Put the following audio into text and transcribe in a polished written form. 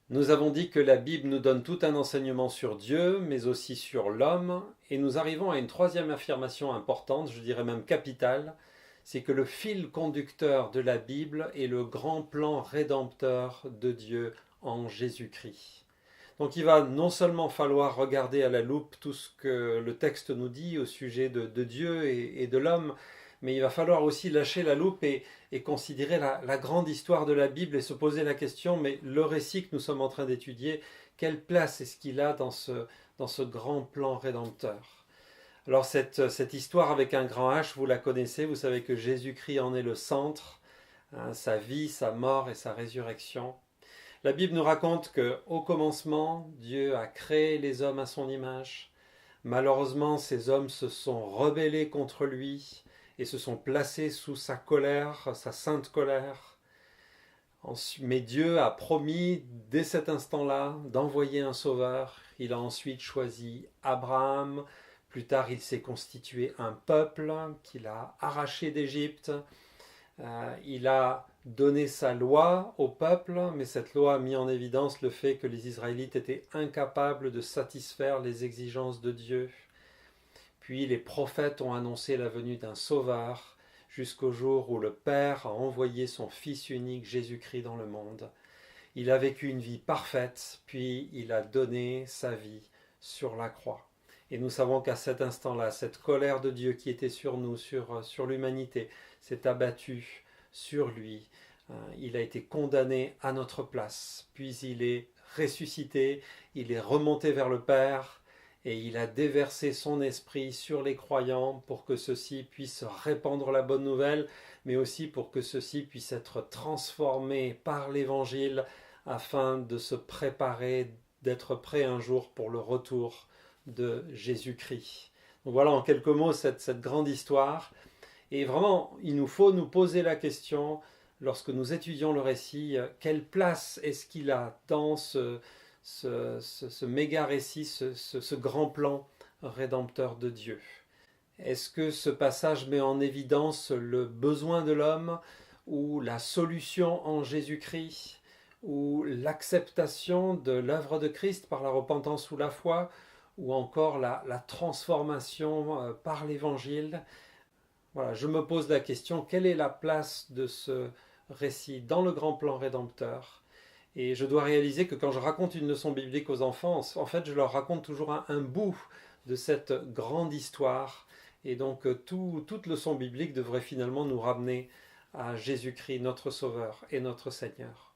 Nous avons dit que la Bible nous donne tout un enseignement sur Dieu, mais aussi sur l'homme, et nous arrivons à une troisième affirmation importante, je dirais même capitale, c'est que le fil conducteur de la Bible est le grand plan rédempteur de Dieu en Jésus-Christ. Donc il va non seulement falloir regarder à la loupe tout ce que le texte nous dit au sujet de Dieu et de l'homme, mais il va falloir aussi lâcher la loupe et considérer la grande histoire de la Bible et se poser la question, mais le récit que nous sommes en train d'étudier, quelle place est-ce qu'il a dans ce grand plan rédempteur? Alors cette histoire avec un grand H, vous la connaissez, vous savez que Jésus-Christ en est le centre, hein, sa vie, sa mort et sa résurrection. La Bible nous raconte qu'au commencement, Dieu a créé les hommes à son image. Malheureusement, ces hommes se sont rebellés contre lui et se sont placés sous sa colère, sa sainte colère. Mais Dieu a promis dès cet instant-là d'envoyer un sauveur. Il a ensuite choisi Abraham. Plus tard, il s'est constitué un peuple qu'il a arraché d'Égypte. Il a donné sa loi au peuple, mais cette loi a mis en évidence le fait que les Israélites étaient incapables de satisfaire les exigences de Dieu. Puis les prophètes ont annoncé la venue d'un sauveur jusqu'au jour où le Père a envoyé son Fils unique Jésus-Christ dans le monde. Il a vécu une vie parfaite, puis il a donné sa vie sur la croix. Et nous savons qu'à cet instant-là, cette colère de Dieu qui était sur nous, sur l'humanité, s'est abattue sur lui. Il a été condamné à notre place, puis il est ressuscité, il est remonté vers le Père, et il a déversé son esprit sur les croyants pour que ceux-ci puissent répandre la bonne nouvelle, mais aussi pour que ceux-ci puissent être transformés par l'évangile afin de se préparer, d'être prêts un jour pour le retour de Jésus-Christ. Donc voilà en quelques mots cette grande histoire. Et vraiment, il nous faut nous poser la question, lorsque nous étudions le récit, quelle place est-ce qu'il a dans ce méga récit, ce grand plan rédempteur de Dieu? Est-ce que ce passage met en évidence le besoin de l'homme ou la solution en Jésus-Christ ou l'acceptation de l'œuvre de Christ par la repentance ou la foi ou encore la transformation par l'évangile? Voilà, je me pose la question, quelle est la place de ce récit dans le grand plan rédempteur? Et je dois réaliser que quand je raconte une leçon biblique aux enfants, en fait, je leur raconte toujours un bout de cette grande histoire. Et donc, toute leçon biblique devrait finalement nous ramener à Jésus-Christ, notre Sauveur et notre Seigneur.